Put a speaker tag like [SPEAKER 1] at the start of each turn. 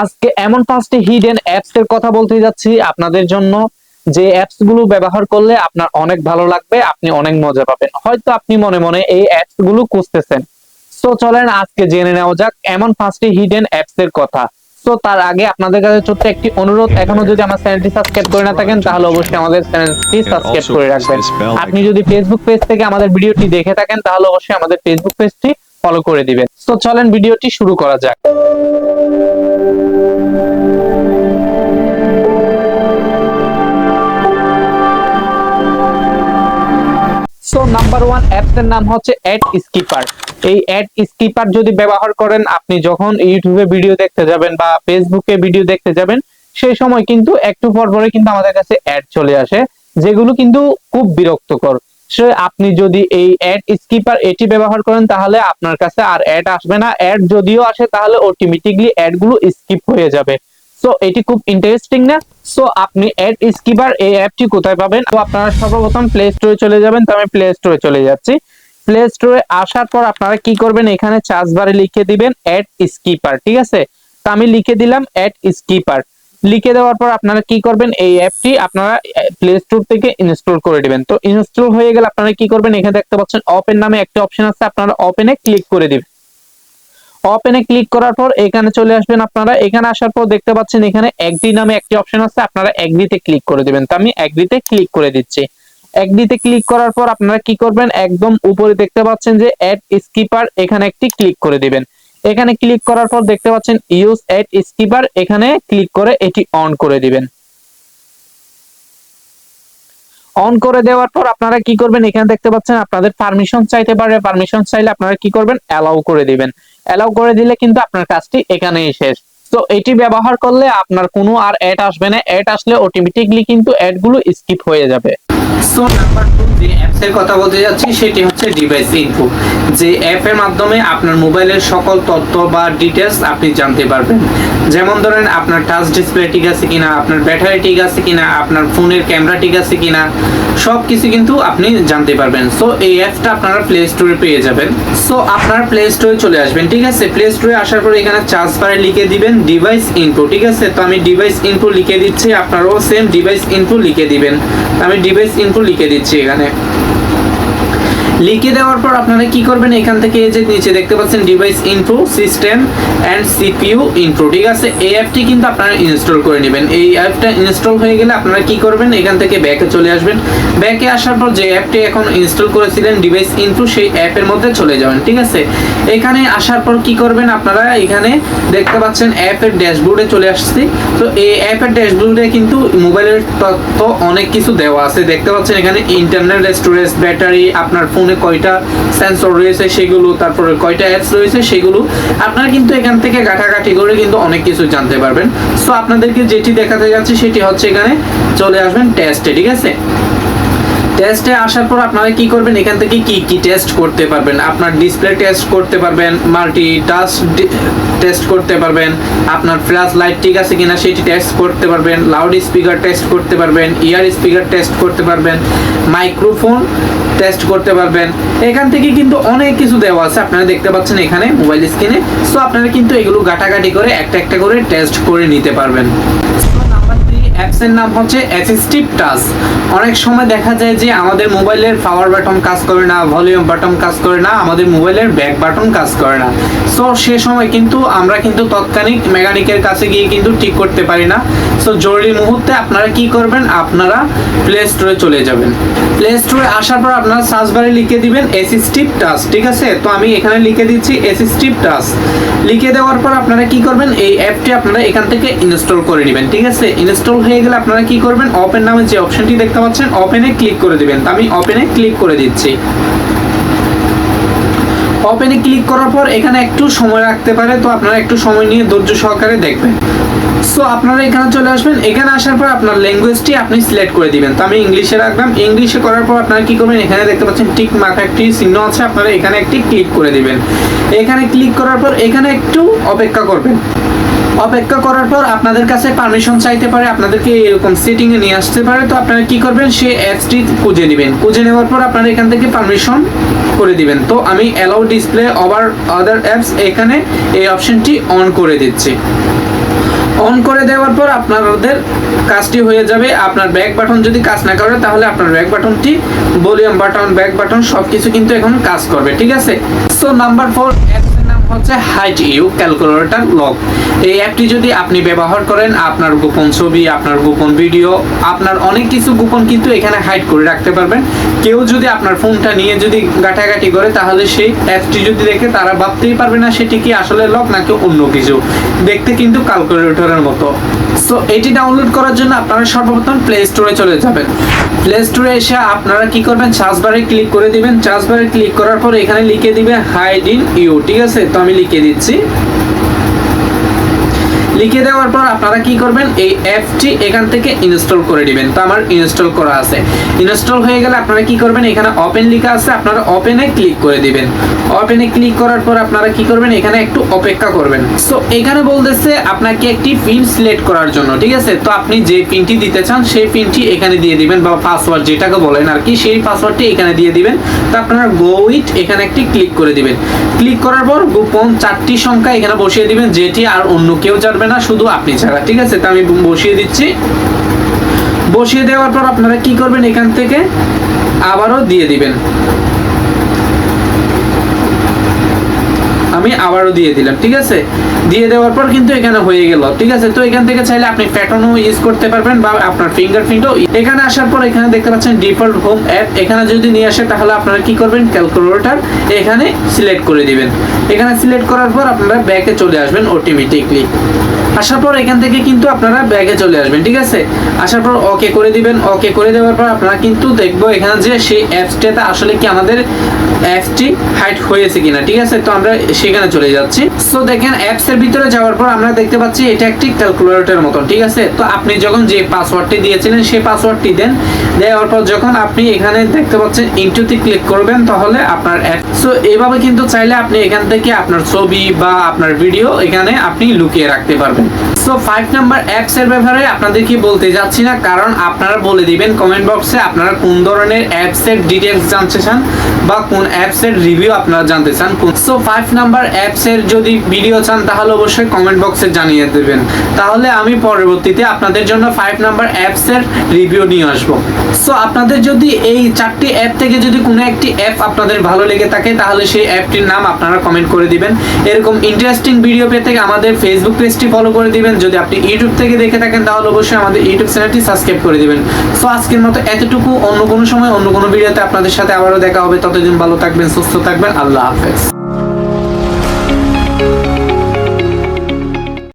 [SPEAKER 1] আজকে এমন 5টি হিডেন অ্যাপস এর কথা বলতে যাচ্ছি আপনাদের জন্য, যে অ্যাপস গুলো ব্যবহার করলে আপনার অনেক ভালো লাগবে, আপনি অনেক মজা পাবেন। হয়তো আপনি মনে মনে এই অ্যাপস গুলো খুঁজতেছেন। সো চলেন আজকে জেনে নেওয়া যাক এমন 5টি হিডেন অ্যাপস এর কথা। সো তার আগে আপনাদের কাছে ছোট্ট একটি অনুরোধ, এখনো যদি আমার চ্যানেলটি সাবস্ক্রাইব করে না থাকেন তাহলে অবশ্যই আমাদের চ্যানেলটি সাবস্ক্রাইব করে রাখবেন। আপনি যদি ফেসবুক পেজ থেকে আমাদের ভিডিওটি দেখে থাকেন তাহলে অবশ্যই আমাদের ফেসবুক পেজটি ফলো করে দিবেন। সো চলেন ভিডিওটি শুরু করা যাক। সো নাম্বার 1 অ্যাপস এর নাম হচ্ছে অ্যাড স্কিপার। এই অ্যাড স্কিপার যদি ব্যবহার করেন, আপনি যখন ইউটিউবে ভিডিও দেখতে যাবেন বা ফেসবুকে ভিডিও দেখতে যাবেন, সেই সময় কিন্তু একটু পর পরে কিন্তু আমাদের কাছে অ্যাড চলে আসে, যেগুলো কিন্তু খুব বিরক্তকর। সো আপনি যদি এই অ্যাড স্কিপার এটি ব্যবহার করেন তাহলে আপনার কাছে আর অ্যাড আসবে না। অ্যাড যদিও আসে তাহলে অটোমেটিকলি অ্যাড গুলো স্কিপ হয়ে যাবে। সো এটি খুব ইন্টারেস্টিং না? সো আপনি অ্যাড স্কিপার এই অ্যাপটি কোথায় পাবেন? তো আপনারা সর্বপ্রথম প্লে স্টোরে চলে যাবেন। তো আমি প্লে স্টোরে চলে যাচ্ছি। প্লে স্টোরে আসার পর আপনারা কি করবেন, এখানে সার্চ বারে লিখে দিবেন অ্যাড স্কিপার। ঠিক আছে, তো আমি লিখে দিলাম অ্যাড স্কিপার। লিখে দেওয়ার পর আপনারা কি করবেন, এই অ্যাপটি আপনারা প্লে স্টোর থেকে ইনস্টল করে দিবেন। তো ইনস্টল হয়ে গেলে আপনারা কি করবেন, এখানে দেখতে পাচ্ছেন ওপেন নামে একটা অপশন আছে, আপনারা ওপেনে ক্লিক করে দিবেন। ওপেনে ক্লিক করার পর এখানে চলে আসবেন। আপনারা এখানে আসার পর দেখতে পাচ্ছেন এখানে এগ্রি নামে একটি অপশন আছে, আপনারা এগ্রিতে ক্লিক করে দিবেন। তো আমি এগ্রিতে ক্লিক করে দিচ্ছি। এগ্রিতে ক্লিক করার পর আপনারা কি করবেন, একদম উপরে দেখতে পাচ্ছেন যে অ্যাড স্কিপার, এখানে একটি ক্লিক করে দিবেন। এখানে ক্লিক করার পর দেখতে পাচ্ছেন ইউজ অ্যাড স্কিপার, এখানে ক্লিক করে এটি অন করে দিবেন। অন করে দেওয়ার পর আপনারা কি করবেন, এখানে দেখতে পাচ্ছেন আপনাদের পারমিশন চাইতে পারে। পারমিশন চাইলে আপনারা কি করবেন, অ্যালাউ করে দিবেন। অ্যালাউ করে দিলে কিন্তু আপনার কাজটি এখানেই শেষ। তো এটি ব্যবহার করলে আপনার কোনো আর অ্যাড আসবে না। অ্যাড আসলে অটোমেটিকলি কিন্তু অ্যাড গুলো স্কিপ হয়ে যাবে। সো নাম্বার 2 যে অ্যাপস এর কথা বলতে যাচ্ছি সেটি হচ্ছে ডিভাইস ইনফো। যে অ্যাপের মাধ্যমে আপনার মোবাইলের সকল তথ্য বা ডিটেইলস আপনি জানতে পারবেন। যেমন ধরেন আপনার টাচ ডিসপ্লে ঠিক আছে কিনা, আপনার ব্যাটারি ঠিক আছে কিনা, আপনার ফোনের ক্যামেরা ঠিক আছে কিনা, সবকিছু কিন্তু আপনি জানতে পারবেন। সো এই অ্যাপটা আপনারা প্লে স্টোরে পেয়ে যাবেন। সো আপনারা প্লে স্টোরে চলে আসবেন। ঠিক আছে, প্লে স্টোরে আসার পর এখানে সার্চ বারে লিখে দিবেন ডিভাইস ইনফো। ঠিক আছে, তো আমি ডিভাইস ইনফো লিখে দিচ্ছি, আপনারাও সেম ডিভাইস ইনফো লিখে দিবেন। আমি ডিভাইস ইনফো লিখে দিচ্ছি। এখানে লিখে দেওয়ার পর আপনারা কি করবেন, এখান থেকে এই যে নিচে দেখতে পাচ্ছেন device info system and CPU info. ঠিক আছে, এই অ্যাপটি কিন্তু আপনারা ইনস্টল করে নেবেন। এই অ্যাপটা ইনস্টল হয়ে গেলে আপনারা কি করবেন, এখান থেকে ব্যাকে চলে আসবেন। ব্যাকে আসার পর যে অ্যাপটি এখন ইনস্টল করেছিলেন ডিভাইস ইনফো, সেই অ্যাপের মধ্যে চলে যাবেন। ঠিক আছে, এখানে আসার পর কি করবেন, আপনারা এখানে দেখতে পাচ্ছেন অ্যাপের ড্যাশবোর্ডে চলে আসছি। তো এই অ্যাপের ড্যাশবোর্ডে কিন্তু মোবাইলের তথ্য অনেক কিছু দেওয়া আছে। দেখতে পাচ্ছেন এখানে ইন্টারনাল স্টোরেজ, ব্যাটারি, আপনার ফোনে কয়টা সেন্সর রয়েছে সেগুলো, তারপরে কয়টা অ্যাপস রয়েছে সেগুলো আপনারা কিন্তু এখান থেকে ঘাটাঘাটি করে কিন্তু অনেক কিছু জানতে পারবেন। সো আপনাদেরকে যেটি দেখাতে যাচ্ছি সেটি হচ্ছে এখানে চলে আসবেন টেস্টে। ঠিক আছে, টেস্টে আসার পর আপনারা কি করবেন, এখান থেকে কি কি টেস্ট করতে পারবেন, আপনার ডিসপ্লে টেস্ট করতে পারবেন, মাল্টি টাচ টেস্ট করতে পারবেন, আপনার ফ্ল্যাশ লাইট ঠিক আছে কিনা সেটি টেস্ট করতে পারবেন, লাউড স্পিকার টেস্ট করতে পারবেন, ইয়ার স্পিকার টেস্ট করতে পারবেন, মাইক্রোফোন টেস্ট করতে পারবেন। এখান থেকে কিন্তু অনেক কিছু দেওয়া আছে, আপনারা দেখতে পাচ্ছেন এখানে মোবাইল স্ক্রিনে। সো আপনারা কিন্তু এগুলো ঘাটাঘাটি করে একটা একটা করে টেস্ট করে নিতে পারবেন। অ্যাপস এর নাম হচ্ছে অ্যাসিস্টিভ টাচ। অনেক সময় দেখা যায় যে আমাদের মোবাইলের পাওয়ার বাটন কাজ করে না, ভলিউম বাটন কাজ করে না, আমাদের মোবাইলের ব্যাক বাটন কাজ করে না। সো সে সময় কিন্তু আমরা কিন্তু তৎক্ষণিক মেকানিকের কাছে গিয়ে কিন্তু ঠিক করতে পারি না। সো জরুরি মুহূর্তে আপনারা কি করবেন, আপনারা প্লে স্টোরে চলে যাবেন। প্লে স্টোরে আসার পর আপনারা সার্চ বারে লিখে দিবেন অ্যাসিস্টিভ টাচ। ঠিক আছে, তো আমি এখানে লিখে দিচ্ছি অ্যাসিস্টিভ টাচ। লিখে দেওয়ার পর আপনারা কি করবেন, এই অ্যাপটি আপনারা এখান থেকে ইনস্টল করে নেবেন। ঠিক আছে, ইনস্টল হয়ে গেলে আপনারা কি করবেন, ওপেন নামে যে অপশনটি দেখতে পাচ্ছেন ওপেনে ক্লিক করে দিবেন। আমি ওপেনে ক্লিক করে দিচ্ছি। ওপেনে ক্লিক করার পর এখানে একটু সময় রাখতে পারে, তো আপনারা একটু সময় নিয়ে ধৈর্য সহকারে দেখবেন। সো আপনারা এখানে চলে আসবেন। এখানে আসার পর আপনার ল্যাঙ্গুয়েজটি আপনি সিলেক্ট করে দিবেন। তো আমি ইংলিশে রাখলাম। ইংলিশে করার পর আপনারা কি করবেন, এখানে দেখতে পাচ্ছেন টিক মার্ক একটি চিহ্ন আছে, আপনারা এখানে একটি ক্লিক করে দিবেন। এখানে ক্লিক করার পর এখানে একটু অপেক্ষা করবেন। অপেক্ষা করার পর আপনাদের কাছে পারমিশন চাইতে পারে, আপনাদেরকে এরকম সেটিং এ নিয়ে আসতে পারে। তো আপনারা কি করবেন, সেই অ্যাপসটি খুঁজে নেবেন, খুঁজে নেওয়ার পর আপনারা এখান থেকে পারমিশন করে দিবেন। তো আমি অ্যালাউ ডিসপ্লে ওভার আদার অ্যাপস এখানে এই অপশনটি অন করে দিচ্ছি। অন করে দেওয়ার পর আপনাদের কাজটি হয়ে যাবে। আপনার ব্যাক বাটন যদি কাজ না করে তাহলে আপনার ব্যাক বাটনটি, ভলিউম বাটন, ব্যাক বাটন সবকিছু কিন্তু এখন কাজ করবে, ঠিক আছে। সো নাম্বার 4 অ্যাপসের নাম হচ্ছে হাইড ইউ ক্যালকুলেটর লক। এই অ্যাপটি যদি আপনি ব্যবহার করেন, আপনার গোপন ছবি, আপনার গোপন ভিডিও, আপনার অনেক কিছু গোপন কিন্তু এখানে হাইড করে রাখতে পারবেন। কেউ যদি আপনার ফোনটা নিয়ে যদি ঘাটাঘাটি করে তাহলে সেই অ্যাপটি যদি দেখে তারা ভাবতেই পারবে না সেটি কি আসলে লক নাকি অন্য কিছু, দেখতে কিন্তু ক্যালকুলেটরের মতো। সো এটি ডাউনলোড করার জন্য আপনারা সর্বপ্রথম প্লে স্টোরে চলে যাবেন। প্লে স্টোরে এসে আপনারা কি করবেন, সার্চ বারে ক্লিক করে দিবেন। সার্চ বারে ক্লিক করার পর এখানে লিখে দিবেন হাইড ইন ইউ, ঠিক আছে। তো আমি লিখে দিচ্ছি। লিখে দেওয়ার পর আপনারা কি করবেন, এই অ্যাপটি এখান থেকে ইনস্টল করে দিবেন। তো আমার ইনস্টল করা আছে। ইনস্টল হয়ে গেলে আপনারা কি করবেন, এখানে ওপেন লেখা আছে, আপনারা ওপেনে ক্লিক করে দিবেন। ওপেনে ক্লিক করার পর আপনারা কি করবেন, এখানে একটু অপেক্ষা করবেন। সো এখানে বলতেছে আপনাকে একটি পিন সিলেক্ট করার জন্য, ঠিক আছে। তো আপনি যে পিনটি দিতে চান সেই পিনটি এখানে দিয়ে দিবেন, বা পাসওয়ার্ড যেটাকে বলেন আর কি, সেই পাসওয়ার্ডটি এখানে দিয়ে দিবেন। তো আপনারা গো উইথ এখানে একটি ক্লিক করে দিবেন। ক্লিক করার পর গোপন 4টি সংখ্যা এখানে বসিয়ে দিবেন, যেটি আর অন্য কেউ জানবে না, শুধু আপনি ছাড়া, ঠিক আছে। তো আমি বসিয়ে দিচ্ছি। বসিয়ে দেওয়ার পর আপনারা কি করবেন, এখান থেকে আবারও দিয়ে দিবেন। আমি আবারও দিয়ে দিলাম, ঠিক আছে। দিয়ে দেওয়ার পর কিন্তু এখানে হয়ে গেল, ঠিক আছে। তো এখান থেকে চাইলে আপনি প্যাটার্নও ইউজ করতে পারবেন, বা আপনার ফিঙ্গারপ্রিন্টও। এখানে আসার পর এখানে দেখতে পাচ্ছেন ডিফল্ট হোম অ্যাপ, এখানে যদি নিয়ে আসে তাহলে আপনারা কি করবেন, ক্যালকুলেটর এখানে সিলেক্ট করে দিবেন। এখানে সিলেক্ট করার পর আপনারা ব্যাকে চলে আসবেন অটোমেটিকলি। আসার পর এখান থেকে কিন্তু আপনারা ব্যাগে চলে আসবেন, ঠিক আছে। আসার পর ওকে করে দিবেন। ওকে করে দেওয়ার পর আপনারা কিন্তু দেখবো এখানে যে সেই অ্যাপসটাতে আসলে কি আমাদের অ্যাপসটি হাইড হয়েছে কিনা, ঠিক আছে। তো আমরা সেখানে চলে যাচ্ছি। সো দেখেন অ্যাপস এর ভিতরে যাওয়ার পর আমরা দেখতে পাচ্ছি এটা একটি ক্যালকুলেটরের মতো, ঠিক আছে। তো আপনি যখন যে পাসওয়ার্ডটি দিয়েছিলেন সেই পাসওয়ার্ডটি দেন। দেওয়ার পর যখন আপনি এখানে দেখতে পাচ্ছেন ইনটুতে ক্লিক করবেন তাহলে আপনার অ্যাপ। সো এইভাবে কিন্তু চাইলে আপনি এখান থেকে আপনার ছবি বা আপনার ভিডিও এখানে আপনি লুকিয়ে রাখতে পারবেন। সো 5 নাম্বার অ্যাপস এর ব্যাপারে আপনাদেরকে বলতে যাচ্ছি না, কারণ আপনারা বলে দিবেন কমেন্ট বক্সে আপনারা কোন ধরনের অ্যাপস এর ডিটেইলস জানতে চান বা কোন অ্যাপস এর রিভিউ আপনারা জানতে চান। সো 5 নাম্বার অ্যাপস এর যদি ভিডিও চান তাহলে অবশ্যই কমেন্ট বক্সে জানিয়ে দেবেন, তাহলে আমি পরবর্তীতে আপনাদের জন্য 5 নাম্বার অ্যাপস এর রিভিউ নিয়ে আসব। সো আপনাদের যদি এই 4টি অ্যাপ থেকে যদি কোনো একটি অ্যাপ আপনাদের ভালো লেগে থাকে তাহলে সেই অ্যাপটির নাম আপনারা কমেন্ট করে দিবেন। এরকম ইন্টারেস্টিং ভিডিও পেতে আমাদের ফেসবুক পেজটি ফলো করে দিবেন। যদি আপনি ইউটিউব থেকে দেখে থাকেন তাহলে অবশ্যই আমাদের ইউটিউব চ্যানেলটি সাবস্ক্রাইব করে দিবেন। সো আজকের মতো এতটুকু, অন্য কোনো সময় অন্য কোনো ভিডিওতে আপনাদের সাথে আবারও দেখা হবে। ততদিন ভালো থাকবেন, সুস্থ থাকবেন। আল্লাহ হাফেজ।